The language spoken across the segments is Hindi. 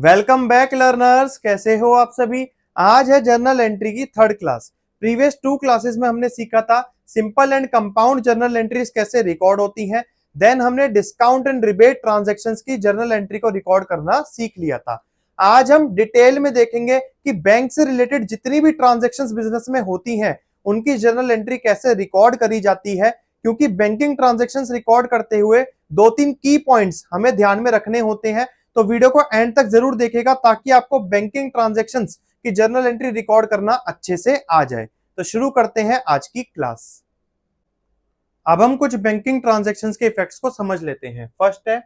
वेलकम बैक लर्नर्स, कैसे हो आप सभी। आज है जर्नल एंट्री की थर्ड क्लास। प्रीवियस 2 क्लासेस में हमने सीखा था simple and compound journal entries कैसे रिकॉर्ड होती हैं। देन हमने डिस्काउंट एंड रिबेट ट्रांजैक्शंस की जर्नल एंट्री को रिकॉर्ड करना सीख लिया था। आज हम डिटेल में देखेंगे कि बैंक से रिलेटेड जितनी भी ट्रांजैक्शंस बिजनेस में होती हैं उनकी जर्नल एंट्री कैसे रिकॉर्ड करी जाती है, क्योंकि बैंकिंग ट्रांजैक्शंस रिकॉर्ड करते हुए 2-3 की पॉइंट्स हमें ध्यान में रखने होते हैं। तो वीडियो को एंड तक जरूर देखेगा ताकि आपको बैंकिंग ट्रांजैक्शंस की जर्नल एंट्री रिकॉर्ड करना अच्छे से आ जाए। तो शुरू करते हैं आज की क्लास। अब हम कुछ बैंकिंग ट्रांजैक्शंस के इफेक्ट्स को समझ लेते हैं। फर्स्ट है,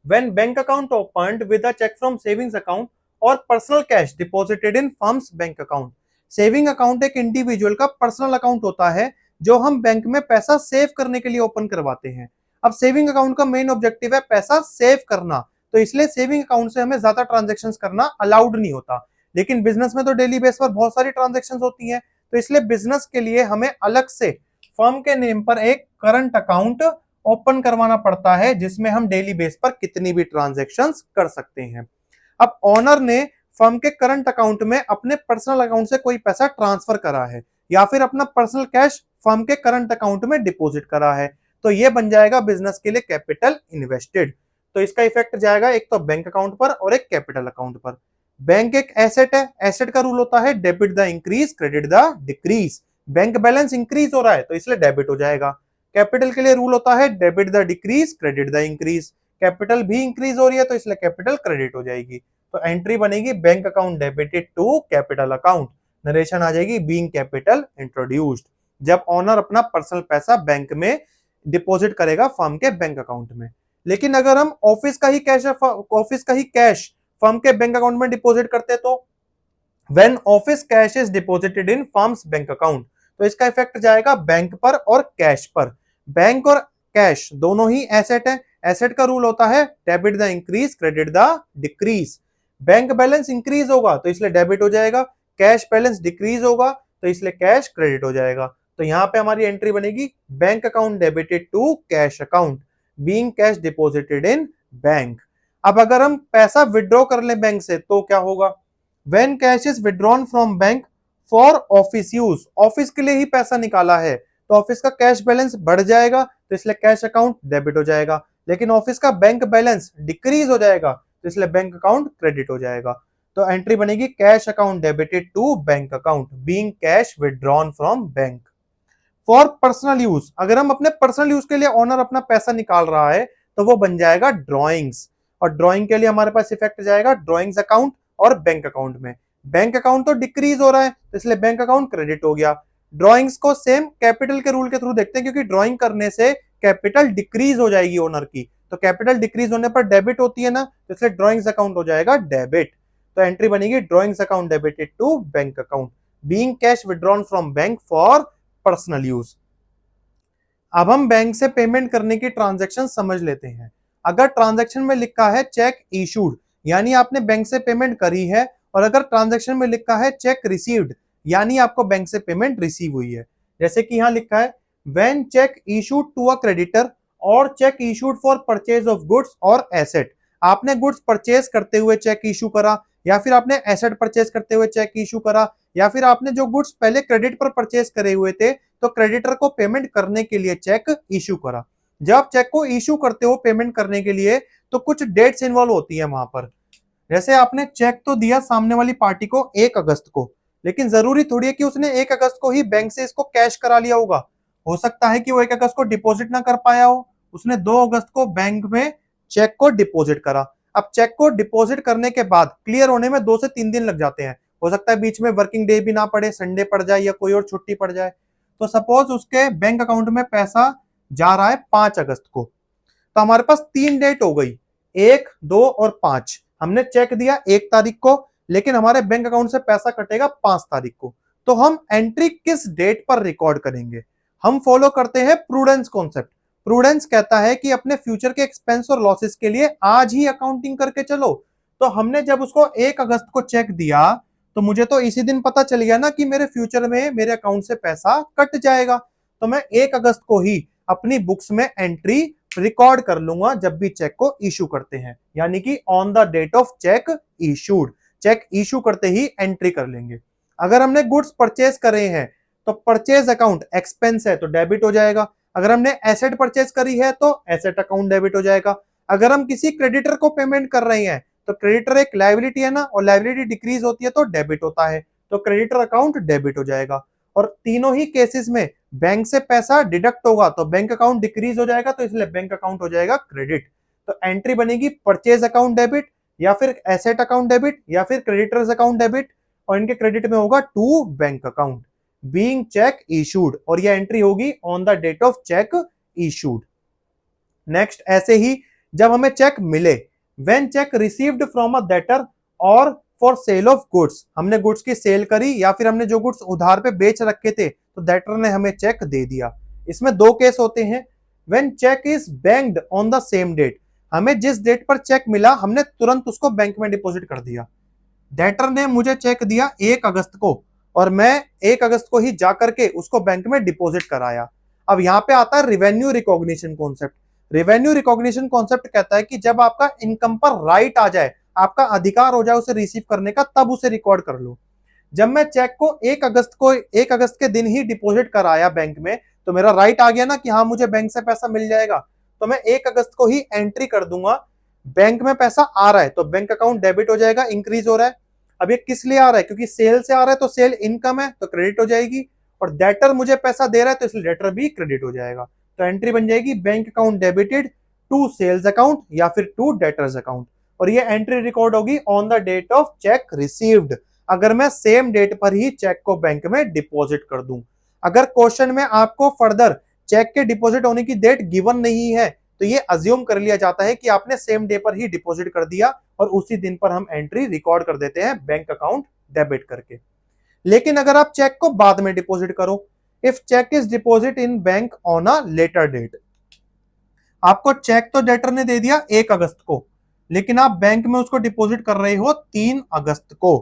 when bank account opened with a cheque from savings account और personal cash deposited in firm's bank account. Saving account एक इंडिविजुअल का पर्सनल अकाउंट होता है जो हम बैंक में पैसा सेव करने के लिए ओपन करवाते हैं। अब सेविंग अकाउंट का मेन ऑब्जेक्टिव है पैसा सेव करना, तो इसलिए सेविंग अकाउंट से हमें ज्यादा ट्रांजैक्शंस करना अलाउड नहीं होता। लेकिन बिजनेस में तो डेली बेस पर बहुत सारी ट्रांजैक्शंस होती हैं, तो इसलिए बिजनेस के लिए हमें अलग से फर्म के नेम पर एक करंट अकाउंट ओपन करवाना पड़ता है जिसमें हम डेली बेस पर कितनी भी ट्रांजैक्शंस कर सकते हैं। अब ऑनर ने फर्म के करंट अकाउंट में अपने पर्सनल अकाउंट से कोई पैसा ट्रांसफर करा है या फिर अपना पर्सनल कैश फर्म के करंट अकाउंट में डिपॉजिट करा है, तो ये बन जाएगा बिजनेस के लिए कैपिटल इन्वेस्टेड। तो इसका इफेक्ट जाएगा एक तो बैंक अकाउंट पर और एक कैपिटल अकाउंट पर। बैंक एक एसेट है, एसेट का रूल होता है debit the increase credit the decrease. Bank balance increase हो रहा है तो इसलिए डेबिट हो जाएगा। कैपिटल के लिए रूल होता है debit the decrease credit the increase. Capital भी इंक्रीज हो रही है तो इसलिए कैपिटल क्रेडिट हो जाएगी। तो एंट्री बनेगी bank account debited to capital account. Narration आ जाएगी बीइंग कैपिटल इंट्रोड्यूस्ड, जब ऑनर अपना पर्सनल पैसा बैंक में डिपॉजिट करेगा फर्म के बैंक अकाउंट में। लेकिन अगर हम ऑफिस का ही कैश फर्म के बैंक अकाउंट में डिपॉजिट करते तो when office cash is deposited in firm's bank account, तो इसका इफेक्ट जाएगा बैंक पर और कैश पर। बैंक और कैश दोनों ही एसेट है, एसेट का रूल होता है debit the increase credit the decrease. Bank balance increase होगा तो इसलिए डेबिट हो जाएगा, कैश बैलेंस डिक्रीज होगा तो इसलिए कैश क्रेडिट हो जाएगा। तो यहां पे हमारी एंट्री बनेगी bank account debited to cash account being cash deposited in bank. अब अगर हम पैसा विड्रॉ कर ले बैंक से तो क्या होगा, when cash is withdrawn from bank for office use, office के लिए ही पैसा निकाला है तो ऑफिस का कैश बैलेंस बढ़ जाएगा तो इसलिए कैश अकाउंट डेबिट हो जाएगा। लेकिन ऑफिस का बैंक बैलेंस डिक्रीज हो जाएगा तो इसलिए बैंक अकाउंट क्रेडिट हो जाएगा। तो एंट्री बनेगी cash account debited to bank account being cash withdrawn from bank. For personal use, अगर हम अपने पर्सनल यूज के लिए ऑनर अपना पैसा निकाल रहा है तो वो बन जाएगा ड्रॉइंग्स। और ड्रॉइंग के लिए हमारे पास इफेक्ट जाएगा ड्रॉइंग्स अकाउंट और बैंक अकाउंट में। बैंक अकाउंट तो डिक्रीज हो रहा है तो इसलिए बैंक अकाउंट क्रेडिट हो गया। ड्रॉइंग्स को सेम कैपिटल के रूल के थ्रू देखते हैं, क्योंकि ड्रॉइंग करने से कैपिटल डिक्रीज हो जाएगी ओनर की, तो कैपिटल डिक्रीज होने पर डेबिट होती है ना, तो इसलिए ड्रॉइंग्स अकाउंट हो जाएगा डेबिट। तो एंट्री बनेगी drawings account debited to bank account being cash withdrawn from bank for personal use. अब हम बैंक से पेमेंट करने की ट्रांजैक्शन समझ लेते हैं। अगर ट्रांजैक्शन में लिखा है चेक इशूड, यानी आपने बैंक से पेमेंट करी है, और अगर ट्रांजैक्शन में लिखा है चेक रिसीव्ड, यानी आपको बैंक से पेमेंट रिसीव हुई है। जैसे कि यहां लिखा है when cheque issued to a creditor और cheque issued for purchase of goods और एसेट। आपने गुड्स परचेज करते हुए चेक इशू करा, या फिर आपने एसेट परचेज करते हुए चेक इशू करा, या फिर आपने जो गुड्स पहले क्रेडिट पर परचेज करे हुए थे तो क्रेडिटर को पेमेंट करने के लिए चेक इशू करा। जब चेक को इशू करते हो पेमेंट करने के लिए तो कुछ डेट्स इन्वॉल्व होती है वहां पर। जैसे आपने चेक तो दिया सामने वाली पार्टी को 1 अगस्त को, लेकिन जरूरी थोड़ी है कि उसने 1 अगस्त को ही बैंक से इसको कैश करा लिया होगा। हो सकता है कि वो 1 अगस्त को डिपॉजिट ना कर पाया हो, उसने 2 अगस्त को बैंक में चेक को डिपॉजिट करा। अब चेक को डिपॉजिट करने के बाद क्लियर होने में 2 से 3 दिन लग जाते हैं। हो सकता है बीच में वर्किंग डे भी ना पड़े, संडे पड़ जाए या कोई और छुट्टी पड़ जाए। तो सपोज उसके बैंक अकाउंट में पैसा जा रहा है 5 अगस्त को, तो हमारे पास 3 डेट हो गई, 1, 2 और 5। हमने चेक दिया 1 तारीख को, लेकिन हमारे बैंक अकाउंट से पैसा कटेगा 5 तारीख को। तो हम एंट्री किस डेट पर रिकॉर्ड करेंगे, हम फॉलो करते हैं प्रूडेंस कॉन्सेप्ट। प्रूडेंस कहता है कि अपने फ्यूचर के एक्सपेंस और लॉसेस के लिए आज ही अकाउंटिंग करके चलो। तो हमने जब उसको 1 अगस्त को चेक दिया तो मुझे तो इसी दिन पता चल गया ना कि मेरे फ्यूचर में मेरे अकाउंट से पैसा कट जाएगा, तो मैं 1 अगस्त को ही अपनी बुक्स में एंट्री रिकॉर्ड कर लूंगा जब भी चेक को इशू करते हैं, यानी कि on the date of cheque issued, cheque issue करते ही एंट्री कर लेंगे। अगर हमने गुड्स परचेज करे हैं तो परचेज अकाउंट एक्सपेंस है तो डेबिट हो जाएगा। अगर हमने एसेट परचेज करी है तो एसेट अकाउंट डेबिट हो जाएगा। अगर हम किसी क्रेडिटर को पेमेंट कर रहे हैं तो क्रेडिटर एक लायबिलिटी है ना, और लायबिलिटी डिक्रीज होती है तो डेबिट होता है, तो क्रेडिटर अकाउंट डेबिट हो जाएगा। और तीनों ही केसेस में बैंक से पैसा डिडक्ट होगा तो बैंक अकाउंट डिक्रीज हो जाएगा, तो इसलिए बैंक अकाउंट हो जाएगा क्रेडिट। तो एंट्री बनेगी परचेज अकाउंट डेबिट, या फिर एसेट अकाउंट डेबिट, या फिर क्रेडिटर्स अकाउंट डेबिट, और इनके क्रेडिट में होगा to bank account being cheque issued, और ये एंट्री होगी on the date of cheque issued. Next, ऐसे ही जब हमें चेक मिले, when cheque received from a debtor और फॉर सेल ऑफ गुड्स, हमने गुड्स की सेल करी या फिर हमने जो गुड्स उधार पे बेच रखे थे तो डेटर ने हमें चेक दे दिया। इसमें दो केस होते हैं। When cheque is banked on the same date, हमें जिस डेट पर चेक मिला हमने तुरंत उसको बैंक में डिपॉजिट कर दिया। डेटर ने मुझे चेक दिया 1 अगस्त को और मैं 1 अगस्त को ही जाकर के उसको बैंक में डिपॉजिट कराया। अब यहाँ पे आता है revenue recognition concept. Revenue recognition concept कहता है कि जब आपका इनकम पर राइट आ जाए, आपका अधिकार हो जाए उसे रिसीव करने का, तब उसे रिकॉर्ड कर लो। जब मैं चेक को 1 अगस्त के दिन ही डिपॉजिट कराया बैंक में, तो मेरा राइट आ गया ना कि हाँ मुझे बैंक से पैसा मिल जाएगा, तो मैं 1 अगस्त को ही एंट्री कर दूंगा बैंक में पैसा आ रहा है, तो बैंक अकाउंट डेबिट हो जाएगा, इंक्रीज हो रहा है। अब ये किस लिए आ रहा है, क्योंकि सेल से आ रहा है तो सेल इनकम है तो क्रेडिट हो जाएगी, और डेटर मुझे पैसा दे रहा है तो इसलिए डेटर भी क्रेडिट हो जाएगा। तो एंट्री बन जाएगी bank account debited to sales account या फिर टू डेटर्स अकाउंट, और ये एंट्री रिकॉर्ड होगी on the date of cheque received, अगर मैं सेम डेट पर ही चेक को बैंक में डिपॉजिट कर दूं। अगर क्वेश्चन में आपको फर्दर चेक के डिपॉजिट होने की डेट गिवन नहीं है तो ये अज्यूम कर लिया जाता है कि आपने सेम डे पर ही डिपॉजिट कर दिया, और उसी दिन पर हम एंट्री रिकॉर्ड कर देते हैं बैंक अकाउंट डेबिट करके। लेकिन अगर आप चेक को बाद में डिपॉजिट करो, if cheque is deposit in bank on a later date, आपको चेक तो डेटर ने दे दिया 1 अगस्त को, लेकिन आप बैंक में उसको डिपॉजिट कर रहे हो 3 अगस्त को,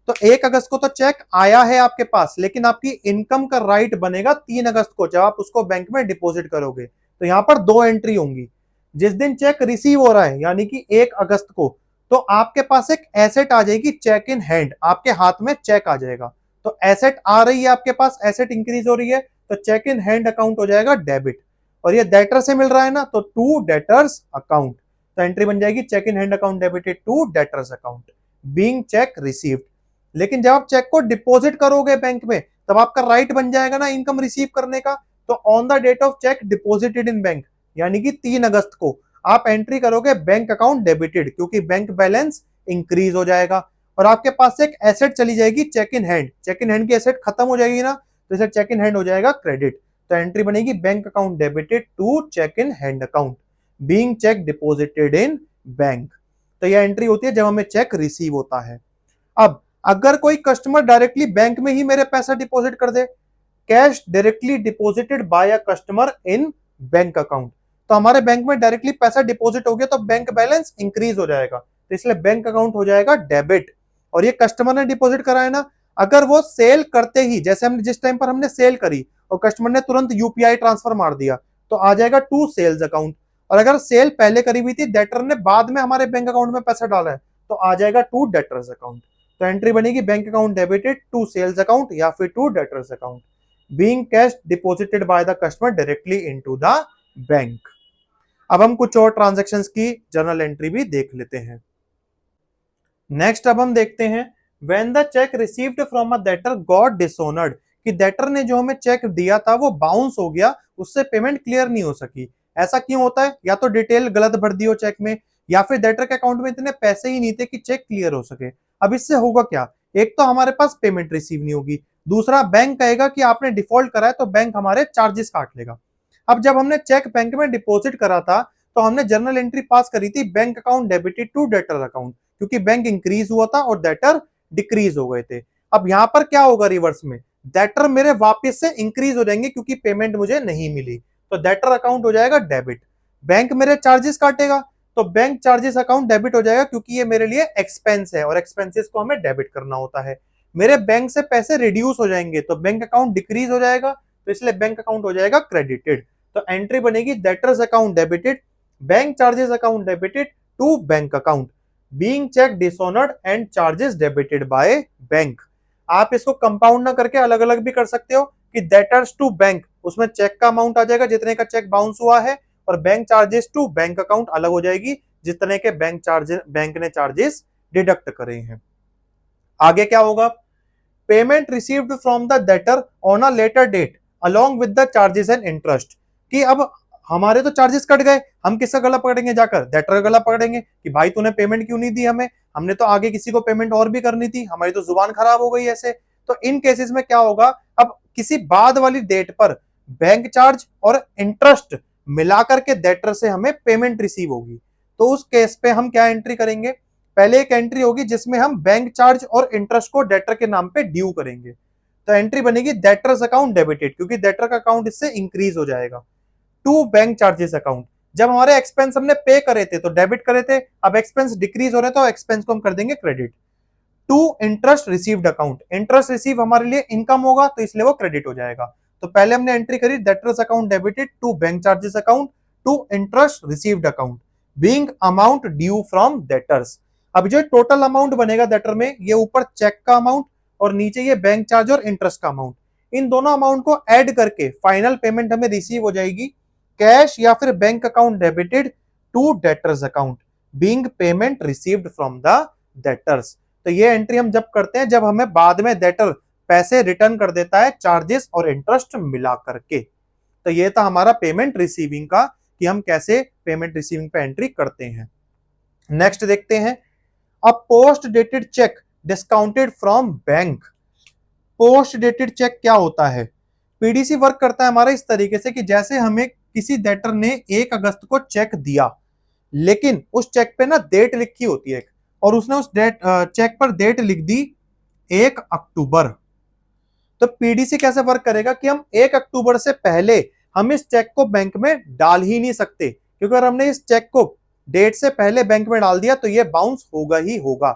तो 1 अगस्त को तो चेक आया है आपके पास, लेकिन आपकी इनकम का राइट बनेगा 3 अगस्त को जब आप उसको बैंक में डिपॉजिट करोगे। तो यहां पर दो एंट्री होंगी। जिस दिन चेक रिसीव हो रहा है यानी कि 1 अगस्त को, तो आपके पास एक एसेट आ जाएगी चेक इन हैंड, आपके हाथ में चेक आ जाएगा, तो एसेट आ रही है आपके पास, एसेट इंक्रीज हो रही है, तो चेक इन हैंड अकाउंट हो जाएगा डेबिट, और ये डेटर से मिल रहा है ना तो टू डेटर्स अकाउंट, तो एंट्री बन जाएगी cheque in hand account debited to debtors account being cheque received. लेकिन जब आप चेक को डिपॉजिट करोगे बैंक में, तब आपका राइट बन जाएगा ना इनकम रिसीव करने का, तो on the date of cheque deposited in bank यानी कि 3 अगस्त को आप एंट्री करोगे बैंक अकाउंट डेबिटेड, क्योंकि बैंक बैलेंस इंक्रीज हो जाएगा, और आपके पास एक एसेट चली जाएगी cheque in hand, cheque in hand की एसेट खत्म हो जाएगी ना, तो इसे चेक इन हैंड हो जाएगा क्रेडिट, तो एंट्री बनेगी bank account debited to cheque in hand account being cheque deposited in bank. तो यह एंट्री होती है जब हमें चेक रिसीव होता है। अब अगर कोई कस्टमर डायरेक्टली बैंक में ही मेरे पैसा डिपॉजिट कर दे, cash directly deposited by a customer in bank account, तो हमारे बैंक में डायरेक्टली पैसा डिपॉजिट हो गया तो बैंक बैलेंस इंक्रीज हो जाएगा, तो इसलिए बैंक अकाउंट हो जाएगा डेबिट। और ये कस्टमर ने डिपॉजिट करा है ना, अगर वो सेल करते ही, जैसे हमने जिस टाइम पर हमने सेल करी और कस्टमर ने तुरंत यूपीआई ट्रांसफर मार दिया, तो आ जाएगा टू सेल्स अकाउंट, और अगर सेल पहले करी हुई थी, डेटर ने बाद में हमारे बैंक अकाउंट में पैसा डाला है, तो आ जाएगा टू डेटर्स अकाउंट। तो एंट्री बनेगी bank account debited to sales account या फिर to debtors account being cash deposited by the customer directly into the bank. अब हम कुछ और ट्रांजैक्शंस की जर्नल एंट्री भी देख लेते हैं। नेक्स्ट अब हम देखते हैं when the check received from a debtor got dishonoured, कि डेटर ने जो हमें चेक दिया था वो बाउंस हो गया, उससे पेमेंट क्लियर नहीं हो सकी। ऐसा क्यों होता है, या तो डिटेल गलत भर दी हो चेक में, या फिर डेटर के अकाउंट में इतने पैसे ही नहीं थे कि चेक क्लियर हो सके। अब इससे होगा क्या, एक तो हमारे पास पेमेंट रिसीव नहीं होगी, दूसरा बैंक कहेगा कि आपने डिफॉल्ट करा है तो बैंक हमारे चार्जेस काट लेगा। अब जब हमने चेक बैंक में डिपॉजिट करा था तो हमने जर्नल एंट्री पास करी थी bank account debited to debtor account, क्योंकि बैंक इंक्रीज हुआ था और डेटर डिक्रीज हो गए थे। अब यहां पर क्या होगा रिवर्स में, डेटर मेरे वापस से इंक्रीज हो जाएंगे क्योंकि पेमेंट मुझे नहीं मिली, तो डेटर अकाउंट हो जाएगा डेबिट। बैंक मेरे चार्जेस काटेगा तो बैंक चार्जेस अकाउंट डेबिट हो जाएगा, क्योंकि ये मेरे लिए एक्सपेंस है और एक्सपेंसेस को हमें डेबिट करना होता है। मेरे बैंक से पैसे रिड्यूस हो जाएंगे तो बैंक अकाउंट डिक्रीज हो जाएगा, तो इसलिए बैंक अकाउंट हो जाएगा क्रेडिटेड। तो एंट्री बनेगी debtors account debited, bank charges account debited to bank account, being cheque dishonoured and charges debited by bank. आप इसको कंपाउंड ना करके अलग अलग भी कर सकते हो कि डेटर्स टू बैंक, उसमें चेक का अमाउंट आ जाएगा जितने का चेक बाउंस हुआ है, और bank charges to bank account अलग हो जाएगी जितने के बैंक ने चार्जेस डिडक्ट करे हैं। आगे क्या होगा, payment received from the debtor on a later date along with the charges and interest, कि अब हमारे तो चार्जेस कट गए, हम किसका गला पकड़ेंगे, जाकर डेटर का गला पकड़ेंगे कि भाई तूने पेमेंट क्यों नहीं दी हमें, हमने तो आगे किसी को पेमेंट और भी करनी थी, हमारी तो जुबान खराब हो गई ऐसे। तो इन केसेस में क्या होगा, अब किसी बाद वाली डेट पर बैंक चार्ज और इंटरेस्ट मिलाकर के डेटर से हमें पेमेंट रिसीव होगी। तो उस केस पे हम क्या एंट्री करेंगे, पहले एक एंट्री होगी जिसमें हम बैंक चार्ज और इंटरेस्ट को डेटर के नाम पे ड्यू करेंगे। तो एंट्री बनेगी डेटर्स अकाउंट डेबिटेड, क्योंकि डेटर का अकाउंट इससे इंक्रीज हो जाएगा, टू बैंक चार्जेस अकाउंट। जब हमारे एक्सपेंस हमने पे करे थे तो डेबिट करे थे, अब एक्सपेंस डिक्रीज हो रहे तो एक्सपेंस को हम कर देंगे credit. To interest received account, interest receive हमारे लिए इनकम होगा तो इसलिए वो क्रेडिट हो जाएगा। तो पहले हमने एंट्री करी debtors account debited to bank charges account to interest received account being amount due from debtors. अब जो टोटल अमाउंट बनेगा डेटर में, ये ऊपर चेक का अमाउंट और नीचे ये बैंक चार्ज और इंटरेस्ट का अमाउंट, इन दोनों अमाउंट को ऐड करके फाइनल पेमेंट हमें रिसीव हो जाएगी कैश या फिर bank account debited to debtors account being payment received from the debtors. तो ये एंट्री हम जब करते हैं जब हमें बाद में डेटर पैसे रिटर्न कर देता है चार्जेस और इंटरेस्ट मिला करके। तो ये था हमारा पेमेंट रिसीविंग का, कि हम कैसे पेमेंट रिसीविंग पे एंट्री करते हैं। नेक्स्ट देखते हैं, अ post dated cheque discounted from bank. Post dated cheque क्या होता है, पीडीसी वर्क करता है हमारा इस तरीके से कि जैसे हमें किसी डेटर ने 1 अगस्त को चेक दिया, लेकिन उस चेक पे ना डेट लिखी होती है और उसने उस डेट चेक पर डेट लिख दी 1 अक्टूबर। तो पीडीसी कैसे वर्क करेगा कि हम 1 अक्टूबर से पहले हम इस चेक को बैंक में डाल ही नहीं सकते, क्योंकि अगर हमने इस चेक को डेट से पहले बैंक में डाल दिया तो ये बाउंस होगा ही होगा।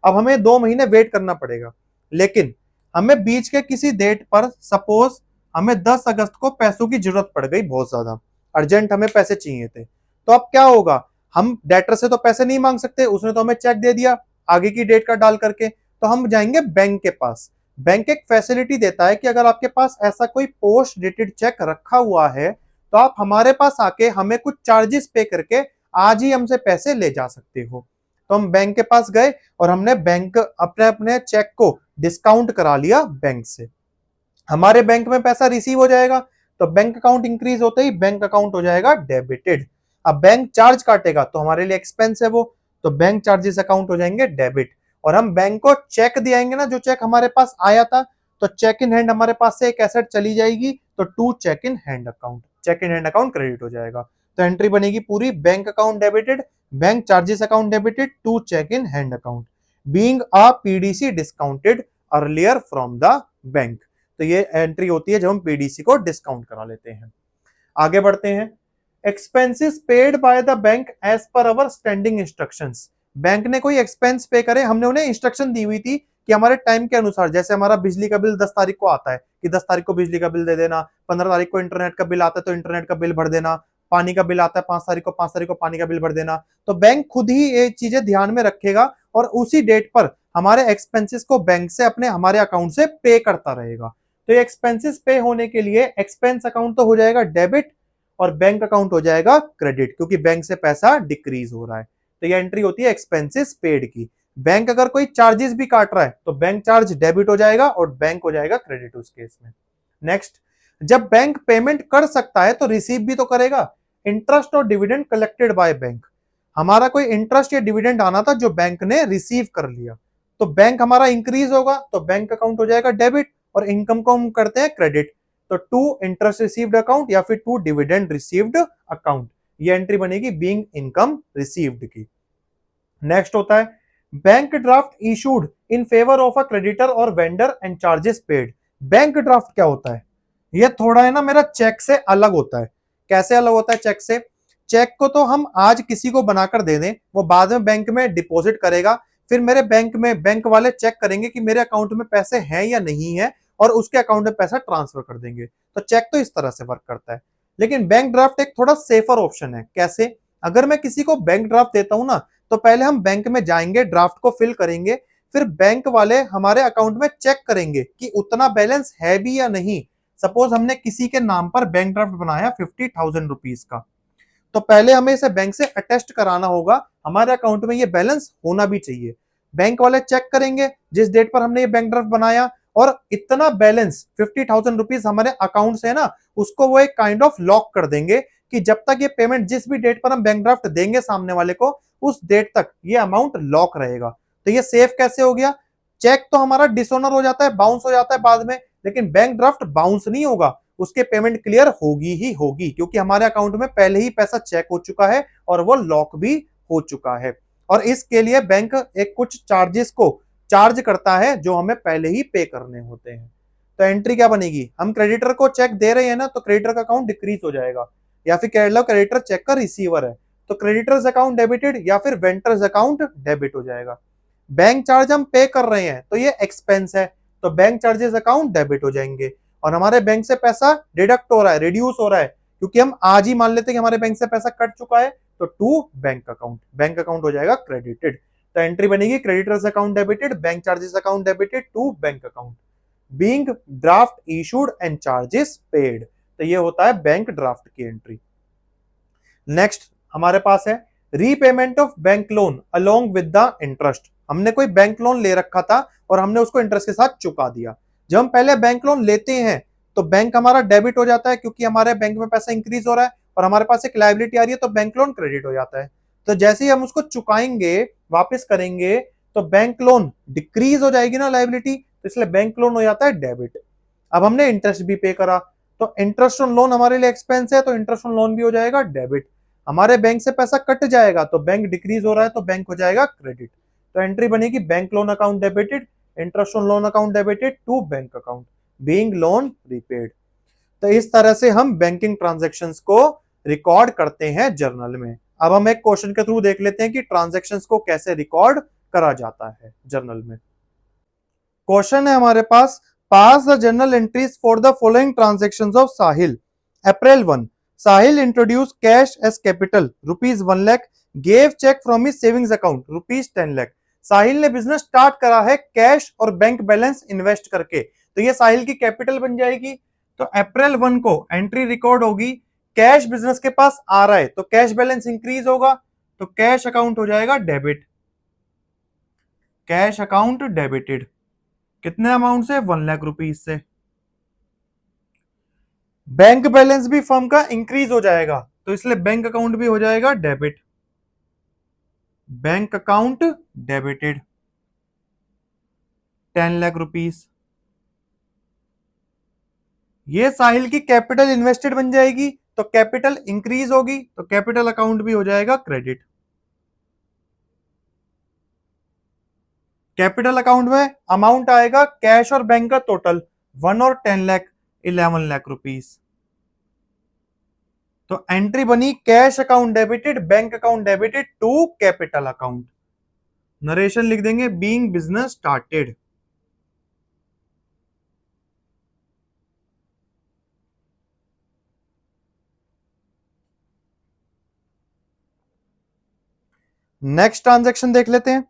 अब हमें 2 महीने वेट करना पड़ेगा, लेकिन हमें बीच के किसी डेट पर, सपोज हमें 10 अगस्त को पैसों की जरूरत पड़ गई, बहुत ज्यादा अर्जेंट हमें पैसे चाहिए थे, तो अब क्या होगा, हम डेटर से तो पैसे नहीं मांग सकते, उसने तो हमें चेक दे दिया आगे की डेट का डाल करके, तो हम जाएंगे बैंक के पास। बैंक एक फैसिलिटी देता है कि अगर आपके पास ऐसा कोई पोस्ट डेटेड चेक रखा हुआ है तो आप हमारे पास आके हमें कुछ चार्जेस पे करके आज ही हमसे पैसे ले जा सकते हो। तो हम बैंक के पास गए और हमने बैंक अपने अपने चेक को डिस्काउंट करा लिया बैंक से, हमारे बैंक में पैसा रिसीव हो जाएगा, तो बैंक अकाउंट इंक्रीज होते ही बैंक अकाउंट हो जाएगा डेबिटेड। अब बैंक चार्ज काटेगा तो हमारे लिए एक्सपेंस है वो, तो बैंक चार्जेस अकाउंट हो जाएंगे डेबिट। और हम बैंक को चेक दिखाएंगे ना, जो चेक हमारे पास आया था, तो चेक इन हैंड हमारे पास से एक एसेट चली जाएगी, तो to cheque in hand account, cheque in hand account credit हो जाएगा। तो एंट्री बनेगी पूरी, bank account debited, bank charges account debited to cheque in hand account being a PDC discounted earlier from the bank. तो ये एंट्री होती है जब हम पीडीसी को डिस्काउंट करा लेते हैं। आगे बढ़ते हैं, expenses paid by the bank as per our standing instructions. Bank ने कोई एक्सपेंस पे करे, हमने उन्हें इंस्ट्रक्शन दी हुई थी कि हमारे टाइम के अनुसार, जैसे हमारा बिजली का बिल 10 तारीख को आता है कि 10 तारीख को बिजली का बिल दे देना, 15 तारीख को इंटरनेट का बिल आता है तो इंटरनेट का बिल भर देना, पानी का बिल आता है 5 तारीख को पानी का बिल भर देना। तो बैंक खुद ही ये चीजें ध्यान में रखेगा और उसी डेट पर हमारे एक्सपेंसेस को बैंक से अपने हमारे अकाउंट से पे करता रहेगा। तो ये एक्सपेंसेस पे होने के लिए एक्सपेंस अकाउंट तो हो जाएगा डेबिट और बैंक अकाउंट हो जाएगा क्रेडिट, क्योंकि बैंक से पैसा डिक्रीज हो रहा है। तो ये एंट्री होती है एक्सपेंसेस पेड की। बैंक अगर कोई चार्जेस भी काट रहा है तो बैंक चार्ज डेबिट हो जाएगा और बैंक हो जाएगा क्रेडिट उस केस में। नेक्स्ट, जब बैंक पेमेंट कर सकता है तो रिसीव भी तो करेगा, इंटरेस्ट और डिविडेंड कलेक्टेड बाय बैंक। हमारा कोई इंटरेस्ट या डिविडेंड आना था जो बैंक ने रिसीव कर लिया, तो बैंक हमारा इंक्रीज होगा तो बैंक अकाउंट हो जाएगा डेबिट और इनकम को हम करते हैं क्रेडिट, तो टू इंटरेस्ट रिसीव्ड अकाउंट या फिर टू डिविडेंड रिसीव्ड अकाउंट, ये एंट्री बनेगी बीइंग इनकम रिसीव्ड की। नेक्स्ट होता है bank draft issued in favour of a creditor और vendor and charges paid. Bank draft क्या होता है, ये थोड़ा है ना मेरा चेक से अलग होता है। कैसे अलग होता है चेक से, चेक को तो हम आज किसी को बनाकर दे दें, वो बाद में बैंक में डिपॉजिट करेगा, फिर मेरे बैंक में बैंक वाले चेक करेंगे कि मेरे अकाउंट में पैसे हैं या नहीं है और उसके अकाउंट में पैसा ट्रांसफर कर देंगे। तो चेक तो इस तरह से वर्क करता है। लेकिन बैंक ड्राफ्ट एक थोड़ा सेफर ऑप्शन है। कैसे? अगर मैं किसी को बैंक ड्राफ्ट देता हूं ना, तो पहले हम बैंक में जाएंगे, ड्राफ्ट को फिल करेंगे, फिर बैंक वाले हमारे अकाउंट में चेक करेंगे कि उतना बैलेंस है भी या नहीं। सपोज हमने किसी के नाम पर बैंक ड्राफ्ट बनाया 50,000 रुपीज का, तो पहले हमें इसे बैंक से अटेस्ट कराना होगा, हमारे अकाउंट में ये बैलेंस होना भी चाहिए। बैंक वाले चेक करेंगे जिस डेट पर हमने ये बैंक ड्राफ्ट बनाया, और इतना बैलेंस 50,000 रुपीज हमारे अकाउंट से है ना, उसको वो एक काइंड ऑफ लॉक कर देंगे कि जब तक ये पेमेंट, जिस भी डेट पर हम बैंक ड्राफ्ट देंगे सामने वाले को, उस डेट तक ये अमाउंट लॉक रहेगा। तो ये सेफ कैसे हो गया? चेक तो हमारा डिसऑनर हो जाता है, बाउंस हो जाता है बाद में, लेकिन बैंक ड्राफ्ट बाउंस नहीं होगा, उसके पेमेंट क्लियर होगी ही होगी, क्योंकि हमारे अकाउंट में पहले ही पैसा चेक हो चुका है और वो लॉक भी हो चुका है। और इसके लिए बैंक एक कुछ चार्जेस को चार्ज करता है जो हमें पहले ही पे करने होते हैं। तो एंट्री क्या बनेगी? हम क्रेडिटर को चेक दे रहे हैं ना, तो क्रेडिटर का अकाउंट डिक्रीज हो जाएगा, या फिर कह लो क्रेडिटर चेक का रिसीवर है, तो क्रेडिटर्स अकाउंट डेबिटेड या फिर वेंटर्स अकाउंट डेबिट हो जाएगा। बैंक चार्ज हम पे कर रहे हैं तो ये एक्सपेंस है, तो बैंक चार्जेस अकाउंट डेबिट हो जाएंगे। और हमारे बैंक से पैसा डिडक्ट हो रहा है, रिड्यूस हो रहा है, क्योंकि हम आज ही मान लेते हैं कि हमारे बैंक से पैसा कट चुका है, तो टू बैंक अकाउंट हो जाएगा क्रेडिटेड। तो एंट्री बनेगी creditors account debited, bank charges account debited to bank account, being draft issued and charges paid. तो ये होता है बैंक ड्राफ्ट की एंट्री। नेक्स्ट हमारे पास है repayment of bank loan along with the interest. हमने कोई बैंक लोन ले रखा था और हमने उसको इंटरेस्ट के साथ चुका दिया। जब हम पहले बैंक लोन लेते हैं तो बैंक हमारा डेबिट हो जाता है, क्योंकि हमारे बैंक में पैसा इंक्रीज हो रहा है और हमारे पास एक लायबिलिटी आ रही है, तो बैंक लोन क्रेडिट हो जाता है। तो जैसे ही हम उसको चुकाएंगे, वापस करेंगे, तो बैंक लोन डिक्रीज हो जाएगी ना लायबिलिटी, तो इसलिए बैंक लोन हो जाता है डेबिट। अब हमने इंटरेस्ट भी पे करा, तो इंटरेस्ट ऑन लोन हमारे लिए एक्सपेंस है, तो इंटरेस्ट ऑन लोन भी हो जाएगा डेबिट। हमारे बैंक से पैसा कट जाएगा तो बैंक डिक्रीज हो रहा है, तो बैंक हो जाएगा क्रेडिट। तो एंट्री बनेगी bank loan account debited, interest on loan account debited to bank account, being loan repaid. तो इस तरह से हम बैंकिंग ट्रांजैक्शंस को रिकॉर्ड करते हैं जर्नल में। अब हम एक क्वेश्चन के थ्रू देख लेते हैं कि ट्रांजैक्शंस को कैसे रिकॉर्ड करा जाता है जर्नल में। क्वेश्चन है हमारे पास the journal entries for the following transactions of Sahil. April 1, Sahil introduce cash as capital ₹1 lakh, gave cheque from his savings account ₹10 lakh. Sahil ने बिजनेस स्टार्ट करा है कैश और बैंक बैलेंस इन्वेस्ट करके, तो ये साहिल की कैपिटल बन जाएगी। तो अप्रैल 1 को एंट्री रिकॉर्ड होगी, कैश बिजनेस के पास आ रहा है तो कैश बैलेंस इंक्रीज होगा, तो कैश अकाउंट हो जाएगा डेबिट, कैश अकाउंट डेबिटेड। कितने अमाउंट से? 1 लाख रुपीज से। बैंक बैलेंस भी फर्म का इंक्रीज हो जाएगा, तो इसलिए बैंक अकाउंट भी हो जाएगा debit, bank account debited 10 lakh rupees. ये साहिल की कैपिटल इन्वेस्टेड बन जाएगी, तो कैपिटल इंक्रीज होगी, तो कैपिटल अकाउंट भी हो जाएगा क्रेडिट। कैपिटल अकाउंट में अमाउंट आएगा कैश और बैंक का टोटल 1 और 10 लाख, 11 लाख रुपीज। तो एंट्री बनी cash account debited, bank account debited to capital account. Narration लिख देंगे being business started. Next transaction देख लेते हैं।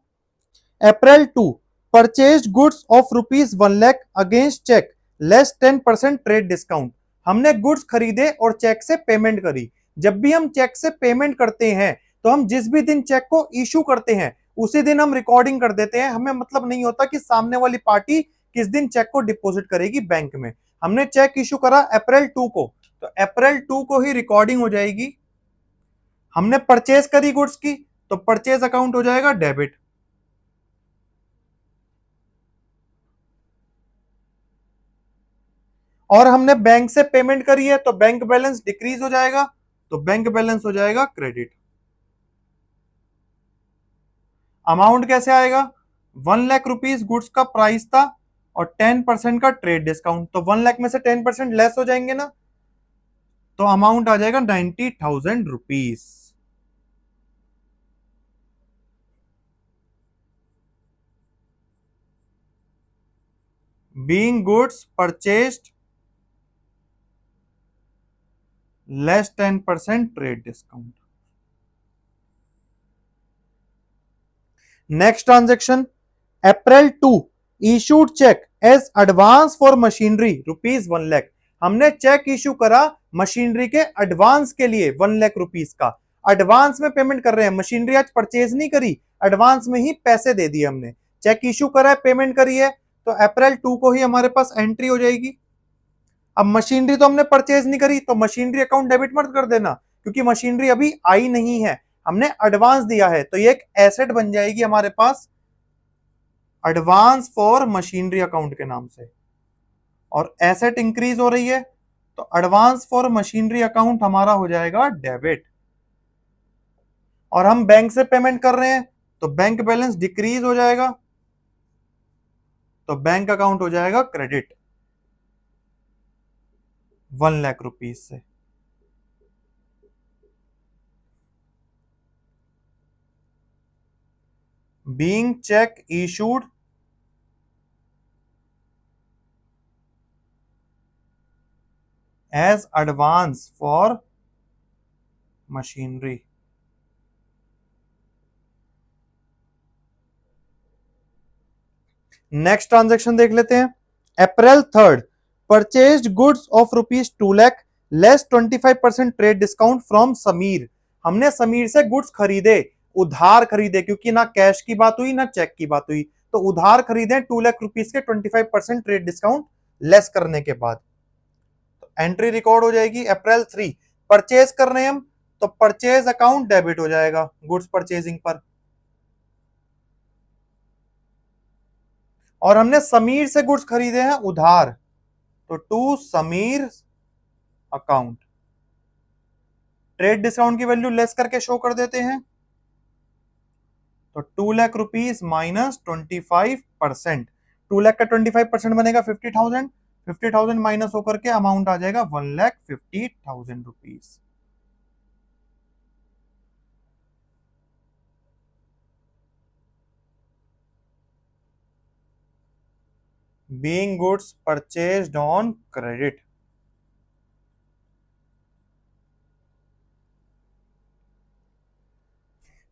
April 2, purchase goods of ₹1 lakh against cheque less 10% trade discount. हमने गुड्स खरीदे और चेक से पेमेंट करी। जब भी हम चेक से पेमेंट करते हैं, तो हम जिस भी दिन चेक को इशू करते हैं उसी दिन हम रिकॉर्डिंग कर देते हैं, हमें मतलब नहीं होता कि सामने वाली पार्टी किस दिन चेक को डिपॉजिट करेगी बैंक में। हमने चेक इशू करा अप्रैल 2 को, तो अप्रैल 2 को ही रिकॉर्डिंग हो जाएगी। हमने परचेज करी गुड्स की, तो परचेज अकाउंट हो जाएगा डेबिट। और हमने बैंक से पेमेंट करी है, तो बैंक बैलेंस डिक्रीज हो जाएगा, तो बैंक बैलेंस हो जाएगा क्रेडिट। अमाउंट कैसे आएगा? 1 लाख रुपीज गुड्स का प्राइस था और 10% का ट्रेड डिस्काउंट, तो 1 लाख में से 10% लेस हो जाएंगे ना, तो अमाउंट आ जाएगा 90,000 rupees. Being goods purchased less 10% trade discount. Next transaction, April 2 issued cheque as advance for machinery ₹1,00,000। हमने चेक इशू करा मशीनरी के एडवांस के लिए ₹1,00,000 का। एडवांस में पेमेंट कर रहे हैं, मशीनरी आज परचेज नहीं करी, एडवांस में ही पैसे दे दिए हमने। चेक इशू करा है, पेमेंट करी है, तो अप्रैल 2 को ही हमारे पास एंट्री हो जाएगी। अब मशीनरी तो हमने परचेज नहीं करी, तो मशीनरी अकाउंट डेबिट मत कर देना, क्योंकि मशीनरी अभी आई नहीं है, हमने एडवांस दिया है, तो ये एक एसेट बन जाएगी हमारे पास एडवांस फॉर मशीनरी अकाउंट के नाम से। और एसेट इंक्रीज हो रही है, तो एडवांस फॉर मशीनरी अकाउंट हमारा हो जाएगा डेबिट। और हम बैंक से पेमेंट कर रहे हैं, तो बैंक बैलेंस डिक्रीज हो जाएगा, तो बैंक अकाउंट हो जाएगा क्रेडिट ₹1,00,000 से। Being cheque issued as advance for machinery. Next transaction देख लेते हैं, April 3 purchased goods of ₹2,00,000 less 25% trade discount from Sameer. हमने समीर से गुड्स खरीदे, उधार खरीदे, क्योंकि ना कैश की बात हुई ना चेक की बात हुई, तो उधार खरीदे ₹2,00,000 के 25% ट्रेड डिस्काउंट लेस करने के बाद। तो एंट्री रिकॉर्ड हो जाएगी अप्रैल 3। परचेज कर रहे हैं हम, तो परचेज अकाउंट डेबिट हो जाएगा गुड्स परचेजिंग पर। और हमने समीर से गुड्स खरीदे हैं उधार, तो to Sameer account. Trade discount की वैल्यू लेस करके शो कर देते हैं, तो ₹2,00,000 माइनस 25%। 2,00,000 का 25% बनेगा 50,000, 50,000 माइनस होकर के अमाउंट आ जाएगा ₹1,50,000। Being goods purchased on credit.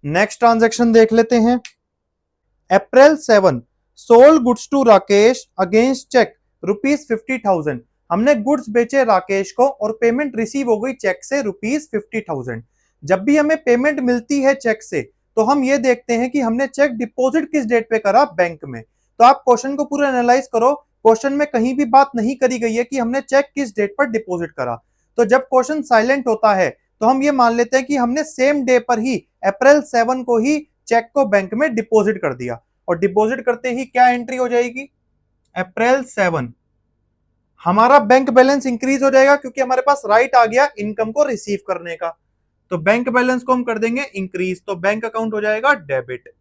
Next transaction देख लेते हैं, April 7 sold goods to Rakesh against cheque ₹50,000। हमने गुड्स बेचे राकेश को और पेमेंट रिसीव हो गई चेक से ₹50,000। जब भी हमें पेमेंट मिलती है चेक से, तो हम ये देखते हैं कि हमने चेक डिपॉजिट किस डेट पे करा बैंक में। तो आप क्वेश्चन को पूरा एनालाइज करो, क्वेश्चन में कहीं भी बात नहीं करी गई है कि हमने चेक किस डेट पर डिपॉजिट करा। तो जब क्वेश्चन साइलेंट होता है, तो हम ये मान लेते हैं कि हमने सेम डे पर ही अप्रैल 7 को ही चेक को बैंक में डिपॉजिट कर दिया। और डिपॉजिट करते ही क्या एंट्री हो जाएगी, अप्रैल 7 हमारा बैंक बैलेंस इंक्रीज हो जाएगा, क्योंकि हमारे पास राइट आ गया इनकम को रिसीव करने का। तो बैंक बैलेंस को हम कर देंगे इंक्रीज, तो बैंक अकाउंट हो जाएगा डेबिट।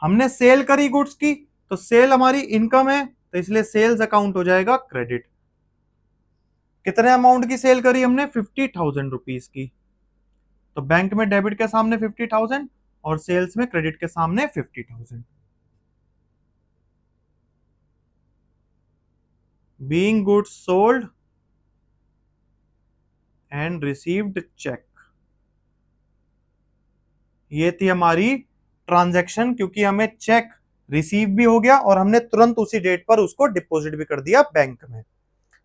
हमने सेल करी गुड्स की, तो सेल हमारी इनकम है, तो इसलिए सेल्स अकाउंट हो जाएगा क्रेडिट। कितने अमाउंट की सेल करी हमने, ₹50,000 की, तो बैंक में डेबिट के सामने 50,000 और सेल्स में क्रेडिट के सामने 50,000। Being goods sold and received cheque. ये थी हमारी ट्रांजैक्शन, क्योंकि हमें चेक रिसीव भी हो गया और हमने तुरंत उसी डेट पर उसको डिपॉजिट भी कर दिया बैंक में।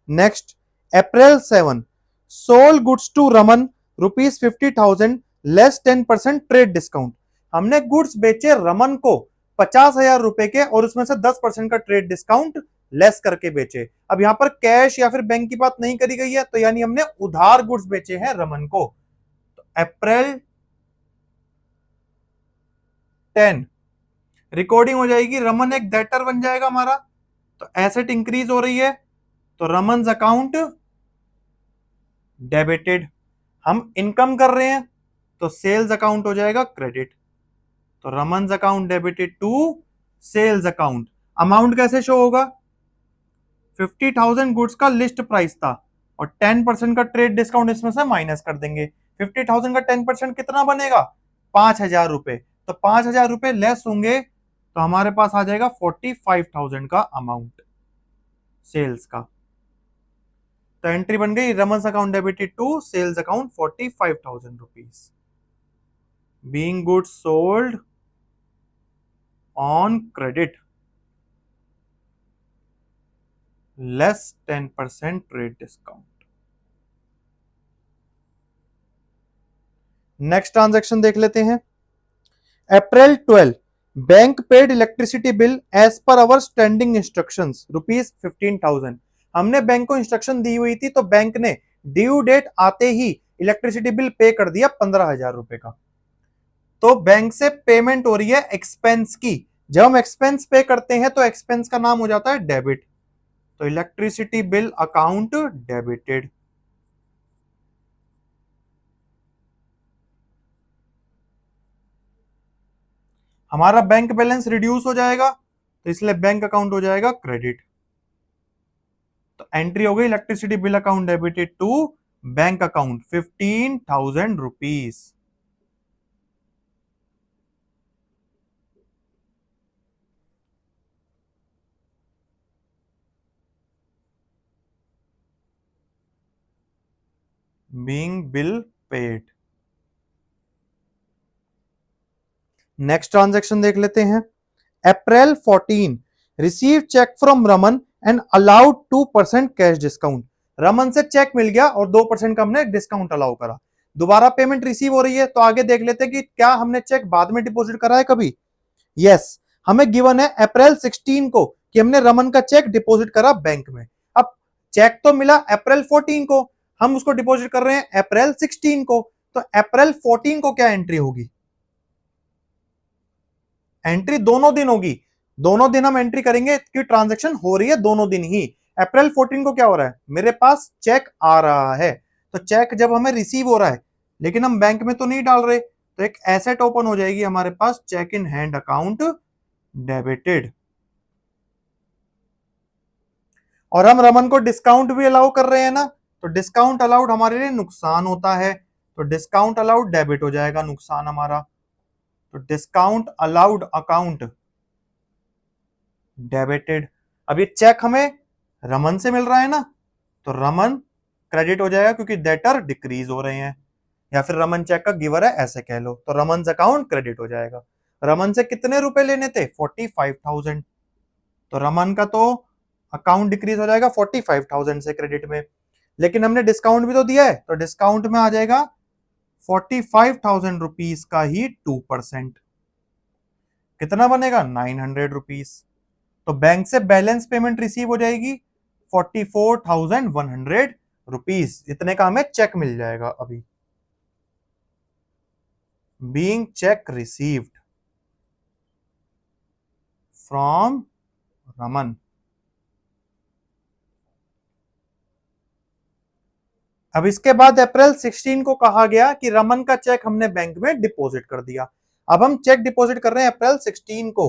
Next, April 7 sold goods to Raman ₹50,000 less 10% trade discount. हमने गुड्स बेचे रमन को ₹50,000 के और उसमें से 10% का ट्रेड डिस्काउंट लेस करके बेचे। अब यहां पर कैश या फिर बैंक की बात नहीं करी गई है, तो यानी हमने उधार गुड्स बेचे हैं रमन को। तो अप्रैल 10 रिकॉर्डिंग हो जाएगी, रमन एक डेटर बन जाएगा हमारा, तो एसेट इंक्रीज हो रही है, तो रमन अकाउंट डेबिटेड। हम इनकम कर रहे हैं, तो सेल्स अकाउंट हो जाएगा क्रेडिट, तो Raman account debited to sales account. Amount कैसे शो होगा, 50,000 गुड्स का लिस्ट प्राइस था और 10% का ट्रेड डिस्काउंट इसमें से माइनस कर देंगे। 50,000 का 10% कितना बनेगा, ₹5,000। तो ₹5,000 लेस होंगे, तो हमारे पास आ जाएगा 45,000 का अमाउंट सेल्स का। तो एंट्री बन गई Raman account debited to sales account 45,000 rupees being goods sold on credit less 10% trade discount. Next transaction देख लेते हैं। April 12 bank paid electricity bill as per our standing instructions ₹15,000। हमने बैंक को इंस्ट्रक्शन दी हुई थी तो बैंक ने ड्यू डेट आते ही इलेक्ट्रिसिटी बिल पे कर दिया 15,000 रुपए का। तो बैंक से पेमेंट हो रही है एक्सपेंस की। जब हम एक्सपेंस पे करते हैं तो एक्सपेंस का नाम हो जाता है डेबिट। तो इलेक्ट्रिसिटी बिल अकाउंट डेबिटेड। हमारा बैंक बैलेंस रिड्यूस हो जाएगा तो इसलिए बैंक अकाउंट हो जाएगा क्रेडिट। तो एंट्री हो गई electricity bill account debited to bank account 15,000 rupees. Being bill paid. Next transaction देख लेते हैं। April 14 receive cheque from Raman and allowed 2% cash discount. Raman से चेक मिल गया और 2% का हमने डिस्काउंट अलाउ करा। दोबारा पेमेंट रिसीव हो रही है तो आगे देख लेते हैं कि क्या हमने चेक बाद में डिपॉजिट करा है कभी। यस, हमें गिवन है अप्रैल 16 को कि हमने रमन का चेक डिपॉजिट करा बैंक में। अब चेक तो मिला अप्रैल 14 को, हम उसको डिपॉजिट कर रहे हैं अप्रैल 16 को। तो अप्रैल 14 को क्या एंट्री होगी? एंट्री दोनों दिन होगी। दोनों दिन हम एंट्री करेंगे कि ट्रांजैक्शन हो रही है दोनों दिन ही। अप्रैल 14 को क्या हो रहा है? मेरे पास चेक आ रहा है। तो चेक जब हमें रिसीव हो रहा है लेकिन हम बैंक में तो नहीं डाल रहे, तो एक एसेट ओपन हो जाएगी हमारे पास, cheque in hand account debited. और हम रमन को डिस्काउंट भी अलाउ कर रहे हैं ना, तो डिस्काउंट अलाउड हमारे लिए नुकसान होता है, तो डिस्काउंट अलाउड डेबिट हो जाएगा नुकसान हमारा। तो डिस्काउंट अलाउड अकाउंट डेबिटेड। अब ये चेक हमें रमन से मिल रहा है ना, तो रमन क्रेडिट हो जाएगा क्योंकि डेटर डिक्रीज हो रहे हैं, या फिर रमन चेक का गिवर है ऐसे कह लो, तो रमन अकाउंट क्रेडिट हो जाएगा। रमन से कितने रुपए लेने थे? 45,000। तो रमन का तो अकाउंट डिक्रीज हो जाएगा 45,000 से क्रेडिट में, लेकिन हमने डिस्काउंट भी तो दिया है तो डिस्काउंट में आ जाएगा 45,000 रुपीज का ही 2%। कितना बनेगा? 900 रुपीज। तो बैंक से बैलेंस पेमेंट रिसीव हो जाएगी 44,100 रुपीज। इतने का हमें चेक मिल जाएगा अभी। Being cheque received from Raman. अब इसके बाद अप्रैल 16 को कहा गया कि रमन का चेक हमने बैंक में डिपॉजिट कर दिया। अब हम चेक डिपॉजिट कर रहे हैं अप्रैल 16 को,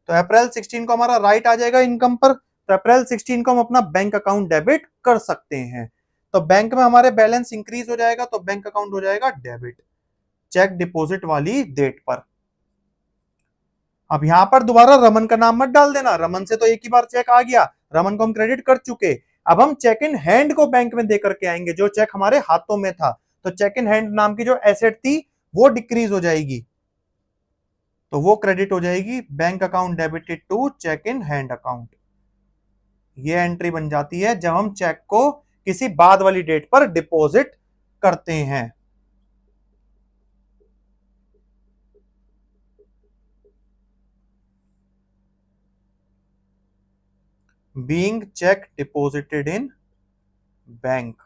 तो अप्रैल 16 को हमारा राइट आ जाएगा इनकम पर। तो अप्रैल 16 को हम अपना बैंक अकाउंट डेबिट कर सकते हैं। तो बैंक में हमारे बैलेंस इंक्रीज हो जाएगा तो बैंक अकाउंट हो जाएगा डेबिट चेक डिपॉजिट वाली डेट पर। अब यहां पर दोबारा रमन का नाम मत डाल देना, रमन से तो एक ही बार चेक आ गया, रमन को हम क्रेडिट कर चुके। अब हम चेक इन हैंड को बैंक में दे करके आएंगे, जो चेक हमारे हाथों में था। तो चेक इन हैंड नाम की जो एसेट थी वो डिक्रीज हो जाएगी, तो वो क्रेडिट हो जाएगी bank account debited to cheque in hand account. ये एंट्री बन जाती है जब हम चेक को किसी बाद वाली डेट पर डिपॉजिट करते हैं। Being cheque deposited in bank.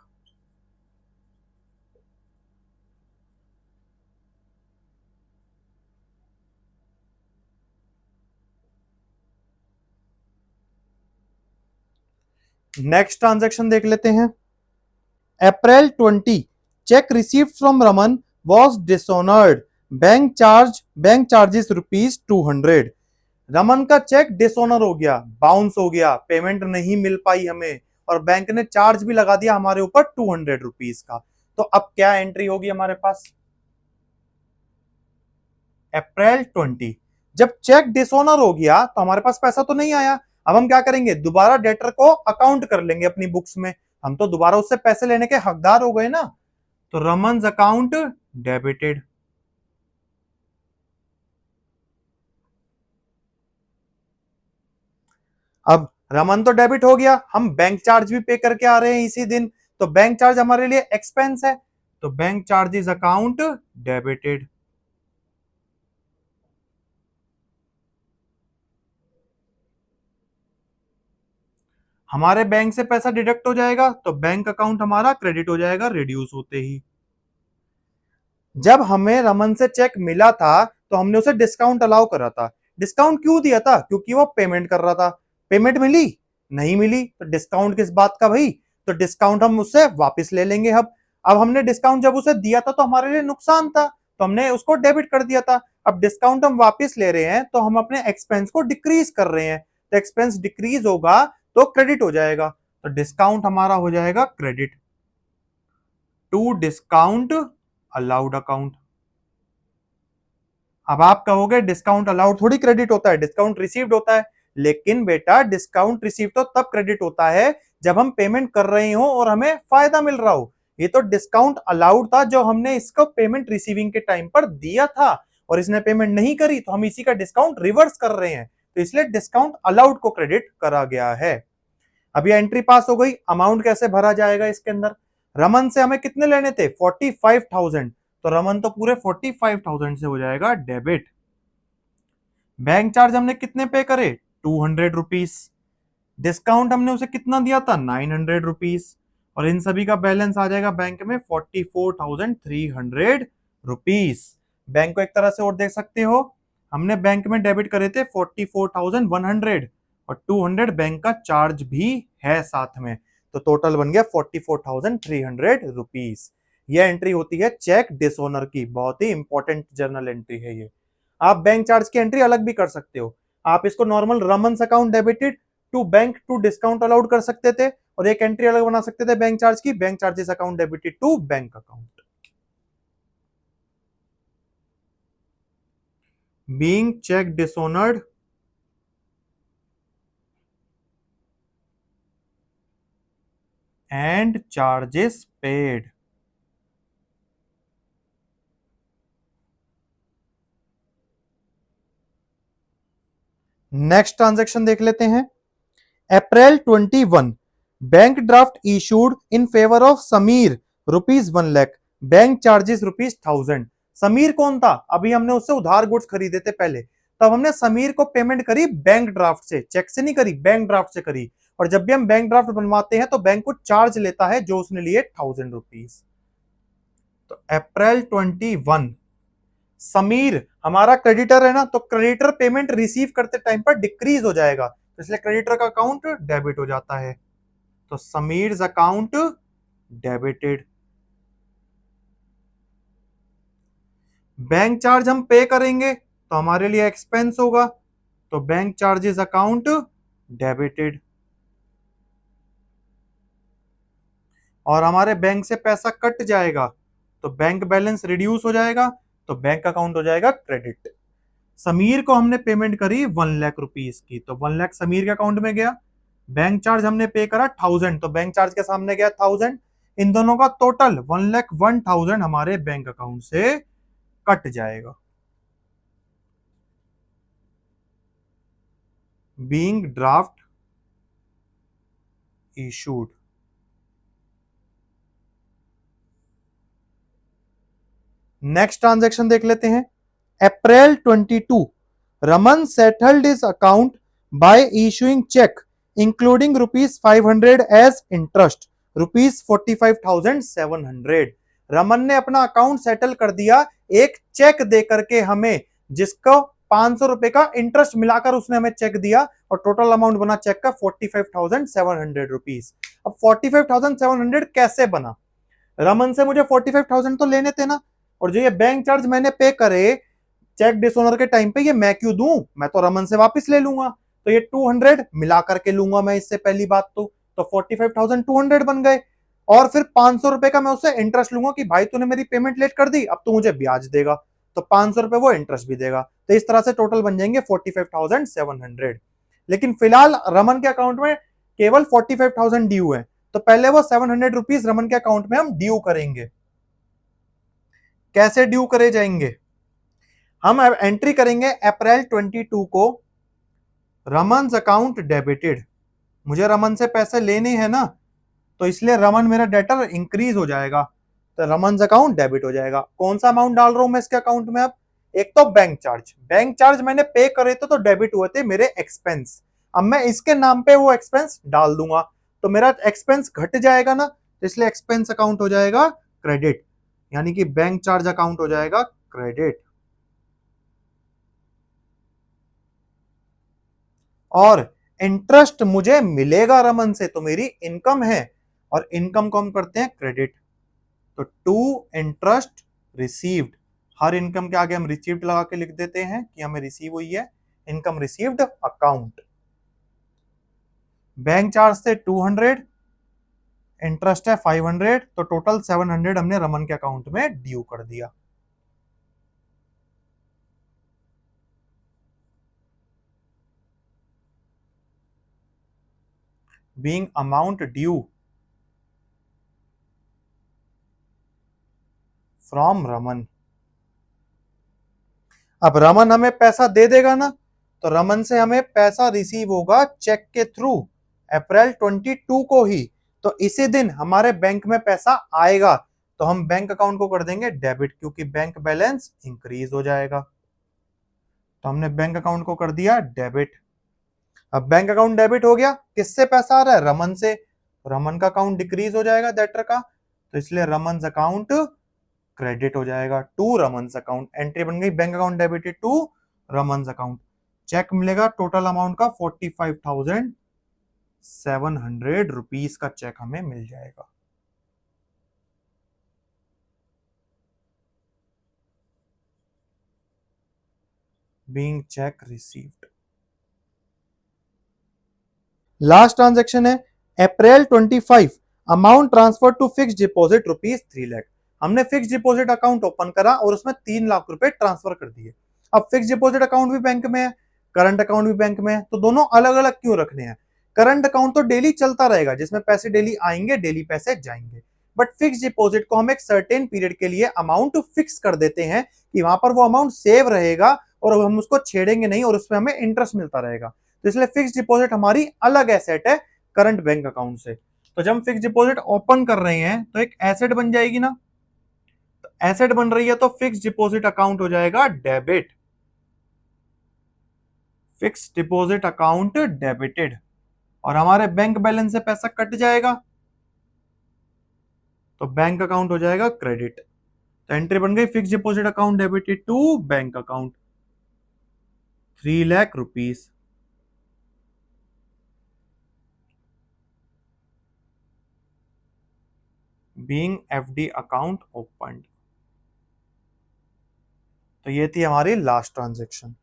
Next transaction देख लेते हैं। अप्रैल 20 check received from Raman was dishonoured bank charges ₹200। Raman का चेक डिसऑनर हो गया, बाउंस हो गया, पेमेंट नहीं मिल पाई हमें, और बैंक ने चार्ज भी लगा दिया हमारे ऊपर 200 रुपीज का। तो अब क्या एंट्री होगी हमारे पास? अप्रैल 20 जब चेक डिसऑनर हो गया तो हमारे पास पैसा तो नहीं आया। अब हम क्या करेंगे? दोबारा डेटर को अकाउंट कर लेंगे अपनी बुक्स में। हम तो दोबारा उससे पैसे लेने के हकदार हो गए ना, तो रमन्स अकाउंट डेबिटेड। अब रमन तो डेबिट हो गया, हम बैंक चार्ज भी पे करके आ रहे हैं इसी दिन, तो बैंक चार्ज हमारे लिए एक्सपेंस है, तो बैंक चार्जेस अकाउंट डेबिटेड। हमारे बैंक से पैसा डिडक्ट हो जाएगा, तो बैंक अकाउंट हमारा क्रेडिट हो जाएगा रिड्यूस होते ही। जब हमें रमन से चेक मिला था तो हमने उसे डिस्काउंट अलाउ करा था। डिस्काउंट क्यों दिया था? क्योंकि वो पेमेंट कर रहा था। पेमेंट मिली? नहीं मिली, तो डिस्काउंट किस बात का भाई? तो डिस्काउंट हम उससे वापस ले लेंगे। अब हमने डिस्काउंट जब उसे दिया था तो हमारे लिए नुकसान था, तो हमने उसको डेबिट कर दिया था। अब डिस्काउंट हम वापस ले रहे हैं तो हम अपने एक्सपेंस को डिक्रीज कर रहे हैं, तो एक्सपेंस डिक्रीज होगा तो क्रेडिट हो जाएगा, तो डिस्काउंट हमारा हो जाएगा credit to discount allowed account. अब आप कहोगे डिस्काउंट अलाउड थोड़ी क्रेडिट होता है, डिस्काउंट रिसीव्ड होता है। लेकिन बेटा डिस्काउंट रिसीव तो तब क्रेडिट होता है जब हम पेमेंट कर रहे हो और हमें फायदा मिल रहा हो। ये तो डिस्काउंट अलाउड था जो हमने इसको पेमेंट रिसीविंग के टाइम पर दिया था, और इसने पेमेंट नहीं करी तो हम इसी का डिस्काउंट रिवर्स कर रहे हैं, तो इसलिए डिस्काउंट अलाउड को क्रेडिट करा गया है। अब ये एंट्री पास हो गई। अमाउंट कैसे भरा जाएगा इसके अंदर? रमन से हमें कितने लेने थे? 45,000, तो रमन तो पूरे 45,000 से हो जाएगा डेबिट। बैंक चार्ज हमने कितने पे करे? 200 रुपीज। डिस्काउंट हमने उसे कितना दिया था? 900 रुपीज। और इन सभी का बैलेंस आ जाएगा बैंक में 44,300 रुपीज। बैंक को एक तरह से और देख सकते हो, हमने बैंक में डेबिट करे थे 44,100 और 200 बैंक का चार्ज भी है साथ में, तो टोटल बन गया 44,300 रुपीज। यह एंट्री होती है चेक डिसऑनर की, बहुत ही इंपॉर्टेंट जर्नल एंट्री है ये। आप बैंक चार्ज की एंट्री अलग भी कर सकते हो। आप इसको normal Raman's account debited to bank to discount allowed कर सकते थे, और एक एंट्री अलग बना सकते थे बैंक चार्ज की, bank charges account debited to bank account. Being cheque dishonoured and charges paid. Next transaction देख लेते हैं। April 21 bank draft issued in favour of Sameer ₹1,00,000, bank charges ₹1,000। Sameer कौन था? अभी हमने उससे उधार गुड्स खरीदे थे पहले, तब हमने समीर को पेमेंट करी बैंक ड्राफ्ट से, चेक से नहीं करी, बैंक ड्राफ्ट से करी। और जब भी हम बैंक ड्राफ्ट बनवाते हैं तो बैंक को चार्ज लेता है जो उसने लिए 1,000 रुपीज। तो अप्रैल 21 समीर हमारा क्रेडिटर है ना, तो क्रेडिटर पेमेंट रिसीव करते टाइम पर डिक्रीज हो जाएगा, तो इसलिए क्रेडिटर का अकाउंट डेबिट हो जाता है, तो Sameer account debited. Bank charge हम पे करेंगे तो हमारे लिए एक्सपेंस होगा, तो बैंक चार्जेस अकाउंट डेबिटेड। और हमारे बैंक से पैसा कट जाएगा तो बैंक बैलेंस रिड्यूस हो जाएगा, तो बैंक अकाउंट हो जाएगा क्रेडिट। समीर को हमने पेमेंट करी 1,00,000 रुपीज की, तो 1,00,000 समीर के अकाउंट में गया। बैंक चार्ज हमने पे करा 1,000, तो बैंक चार्ज के सामने गया 1,000। इन दोनों का टोटल 1,01,000 हमारे बैंक अकाउंट से कट जाएगा। Being draft issued. Next transaction देख लेते हैं। April 22 Raman settled his account by issuing cheque including ₹500 as interest ₹45,700। Raman ने अपना अकाउंट सेटल कर दिया एक चेक दे करके हमें, जिसको 500 रुपए का इंटरेस्ट मिलाकर उसने हमें चेक दिया, और टोटल अमाउंट बना चेक का 45,700 रुपीज। अब 45,700 कैसे बना? रमन से मुझे 45,000 तो लेने थे ना, और जो ये बैंक चार्ज मैंने पे करे चेक डिसऑनर के टाइम पे, ये मैं क्यों दूं? मैं तो रमन से वापस ले लूंगा, तो ये 200 मिला करके लूंगा मैं इससे, पहली बात तो 45,200 बन गए। और फिर 500 रुपए का मैं उससे इंटरेस्ट लूंगा कि भाई तूने मेरी पेमेंट लेट कर दी, अब तू मुझे ब्याज देगा, तो 500 रुपए वो इंटरेस्ट भी देगा, तो इस तरह से टोटल बन जाएंगे 45,700। लेकिन फिलहाल रमन के अकाउंट में केवल 45,000 ड्यू है, तो पहले वो 700 रुपीज रमन के अकाउंट में हम ड्यू करेंगे। कैसे ड्यू करे जाएंगे? हम एंट्री करेंगे अप्रैल 22 को रमन अकाउंट डेबिटेड। मुझे रमन से पैसे लेने हैं ना, तो इसलिए रमन मेरा डेटर इंक्रीज हो जाएगा, तो रमन अकाउंट डेबिट हो जाएगा। कौन सा अमाउंट डाल रहा हूं मैं इसके अकाउंट में? अब एक तो बैंक चार्ज मैंने पे करे थे तो डेबिट हुए थे मेरे एक्सपेंस। अब मैं इसके नाम पे वो एक्सपेंस डाल दूंगा तो मेरा एक्सपेंस घट जाएगा ना, तो इसलिए एक्सपेंस अकाउंट हो जाएगा क्रेडिट, यानी कि बैंक चार्ज अकाउंट हो जाएगा क्रेडिट। और इंटरेस्ट मुझे मिलेगा रमन से, तो मेरी इनकम है, और इनकम को हम करते हैं क्रेडिट। तो टू इंटरेस्ट रिसीव्ड, हर इनकम के आगे हम रिसीव्ड लगा के लिख देते हैं कि हमें रिसीव हुई है, income received account. Bank charge थे 200, इंटरेस्ट है 500, तो टोटल 700 हमने रमन के अकाउंट में ड्यू कर दिया। Being amount due from Raman. अब रमन हमें पैसा दे देगा ना, तो रमन से हमें पैसा रिसीव होगा चेक के थ्रू अप्रैल 22 को ही, तो इसी दिन हमारे बैंक में पैसा आएगा, तो हम बैंक अकाउंट को कर देंगे डेबिट, क्योंकि बैंक बैलेंस इंक्रीज हो जाएगा। तो हमने बैंक अकाउंट को कर दिया डेबिट। अब बैंक अकाउंट डेबिट हो गया, किससे पैसा आ रहा है? रमन से। रमन का अकाउंट डिक्रीज हो जाएगा डेटर का, तो इसलिए रमन अकाउंट क्रेडिट हो जाएगा टू रमन अकाउंट। एंट्री बन गई bank account debited to Raman account. Cheque मिलेगा टोटल अमाउंट का 45,700 रुपीज का चेक हमें मिल जाएगा। Being cheque received. Last transaction है April 25, amount transfer to fix deposit ₹3 lakh. हमने फिक्स डिपॉजिट अकाउंट ओपन करा और उसमें 3 लाख रुपए ट्रांसफर कर दिए। अब फिक्स डिपॉजिट अकाउंट भी बैंक में है, करंट अकाउंट भी बैंक में है, तो दोनों अलग अलग क्यों रखने हैं? करंट अकाउंट तो डेली चलता रहेगा, जिसमें पैसे डेली आएंगे, डेली पैसे जाएंगे। बट फिक्स डिपॉजिट को हम एक सर्टेन पीरियड के लिए अमाउंट फिक्स कर देते हैं कि वहां पर वो अमाउंट सेव रहेगा और हम उसको छेड़ेंगे नहीं और उसमें हमें इंटरेस्ट मिलता रहेगा। तो इसलिए फिक्स डिपॉजिट हमारी अलग एसेट है करंट बैंक अकाउंट से। तो जब हम फिक्स डिपॉजिट ओपन कर रहे हैं तो एक एसेट बन जाएगी ना, तो एसेट बन रही है तो फिक्स डिपॉजिट अकाउंट हो जाएगा debit. Fix deposit account debited, और हमारे बैंक बैलेंस से पैसा कट जाएगा तो बैंक अकाउंट हो जाएगा क्रेडिट। तो एंट्री बन गई fix deposit account debited to bank account 3 lakh rupees. Being FD account open. तो ये थी हमारी लास्ट ट्रांजेक्शन।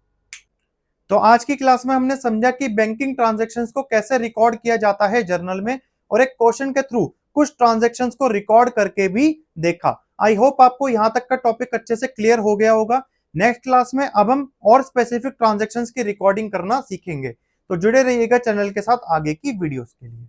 तो आज की क्लास में हमने समझा कि बैंकिंग ट्रांजैक्शंस को कैसे रिकॉर्ड किया जाता है जर्नल में, और एक क्वेश्चन के थ्रू कुछ ट्रांजैक्शंस को रिकॉर्ड करके भी देखा। आई होप आपको यहां तक का टॉपिक अच्छे से क्लियर हो गया होगा। नेक्स्ट क्लास में अब हम और स्पेसिफिक ट्रांजैक्शंस की रिकॉर्डिंग करना सीखेंगे, तो जुड़े रहिएगा चैनल के साथ आगे की वीडियोस के लिए।